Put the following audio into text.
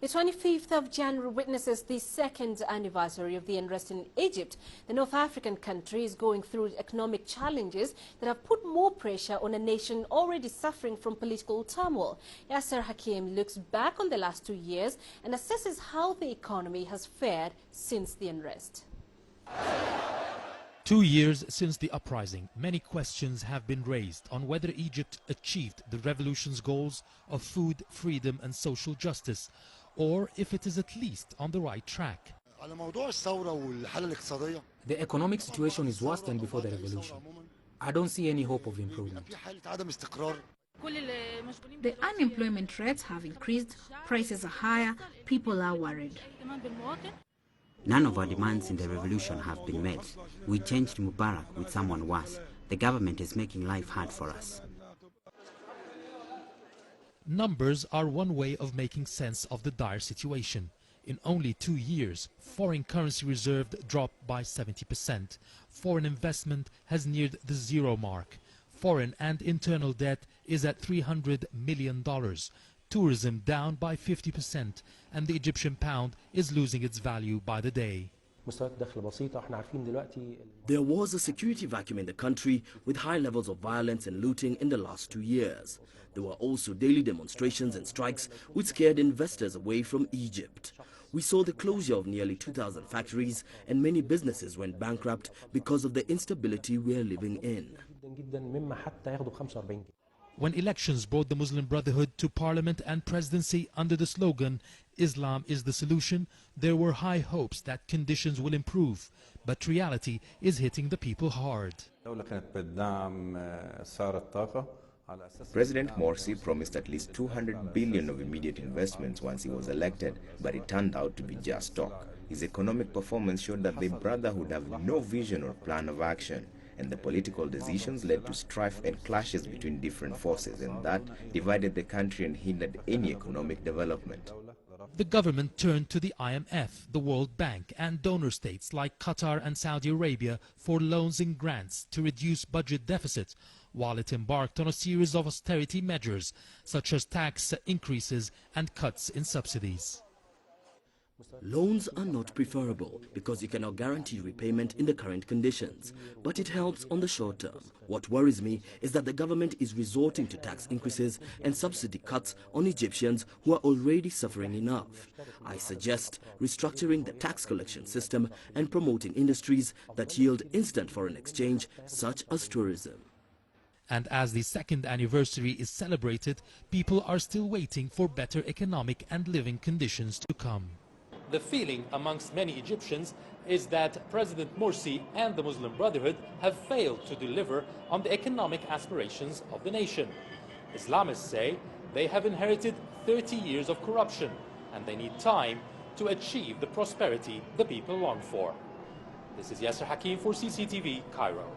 The 25th of January witnesses the second anniversary of the unrest in Egypt. The North African country is going through economic challenges that have put more pressure on a nation already suffering from political turmoil. Yasser Hakim looks back on the last 2 years and assesses how the economy has fared since the unrest. 2 years since the uprising, many questions have been raised on whether Egypt achieved the revolution's goals of food, freedom and social justice, or if it is at least on the right track. The economic situation is worse than before the revolution. I don't see any hope of improvement. The unemployment rates have increased, prices are higher, people are worried. None of our demands in the revolution have been met. We changed Mubarak with someone worse. The government is making life hard for us. Numbers are one way of making sense of the dire situation. In only 2 years, foreign currency reserve dropped by 70%. Foreign investment has neared the zero mark. Foreign and internal debt is at $300 million. Tourism down by 50%, and the Egyptian pound is losing its value by the day. There was a security vacuum in the country with high levels of violence and looting in the last 2 years. There were also daily demonstrations and strikes which scared investors away from Egypt. We saw the closure of nearly 2,000 factories and many businesses went bankrupt because of the instability we are living in. When elections brought the Muslim Brotherhood to parliament and presidency under the slogan, Islam is the solution, there were high hopes that conditions will improve. But reality is hitting the people hard. President Morsi promised at least 200 billion of immediate investments once he was elected, but it turned out to be just talk. His economic performance showed that the Brotherhood have no vision or plan of action, and the political decisions led to strife and clashes between different forces, and that divided the country and hindered any economic development. The government turned to the IMF, the World Bank and donor states like Qatar and Saudi Arabia for loans and grants to reduce budget deficits, while it embarked on a series of austerity measures such as tax increases and cuts in subsidies. Loans are not preferable because you cannot guarantee repayment in the current conditions, but it helps on the short term. What worries me is that the government is resorting to tax increases and subsidy cuts on Egyptians who are already suffering enough. I suggest restructuring the tax collection system and promoting industries that yield instant foreign exchange, such as tourism. And as the second anniversary is celebrated, people are still waiting for better economic and living conditions to come. The feeling amongst many Egyptians is that President Morsi and the Muslim Brotherhood have failed to deliver on the economic aspirations of the nation. Islamists say they have inherited 30 years of corruption and they need time to achieve the prosperity the people long for. This is Yasser Hakim for CCTV, Cairo.